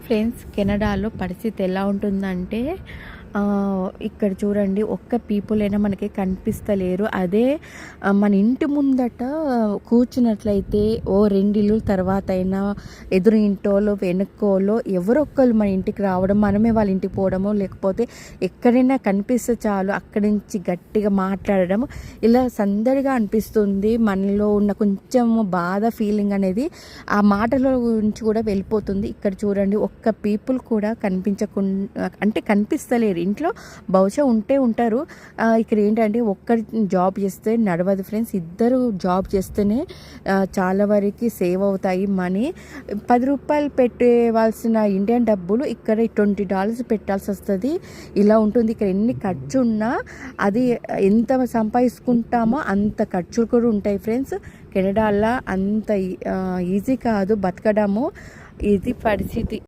Friends, కెనడాలో పరిస్థితి ఎలా ఉంటుందంటే ఇక్కడ చూడండి, ఒక్క పీపుల్ అయినా మనకి కనిపిస్తలేరు. అదే మన ఇంటి ముందట కూర్చున్నట్లయితే ఓ 2 ఇల్లుల తర్వాత అయినా ఎదురు ఇంటోలో వెనుక్కోలో ఎవరొక్కరు మన ఇంటికి రావడం, మనమే వాళ్ళ ఇంటికి పోవడము, లేకపోతే ఎక్కడైనా కనిపిస్తే చాలు అక్కడి నుంచి గట్టిగా మాట్లాడడం, ఇలా సందడిగా అనిపిస్తుంది. మనలో ఉన్న కొంచెం బాధ ఫీలింగ్ అనేది ఆ మాటల గురించి కూడా వెళ్ళిపోతుంది. ఇక్కడ చూడండి, ఒక్క పీపుల్ కూడా కనిపించకుండా, అంటే కనిపిస్తలేరు. ఇంట్లో బహుశా ఉంటారు. ఇక్కడ ఏంటంటే ఒక్కరి జాబ్ చేస్తే నడవదు ఫ్రెండ్స్, ఇద్దరు జాబ్ చేస్తేనే చాలా వరకు సేవ్ అవుతాయి మనీ. ₹10 పెట్టేవాల్సిన ఇండియన్ డబ్బులు ఇక్కడ $20 పెట్టాల్సి వస్తుంది. ఇలా ఉంటుంది. ఇక్కడ ఎన్ని ఖర్చు ఉన్నా అది ఎంత సంపాదించుకుంటామో అంత ఖర్చులు కూడా ఉంటాయి ఫ్రెండ్స్. కెనడాలో అంత ఈజీ కాదు బతకడము. ఇది పరిస్థితి.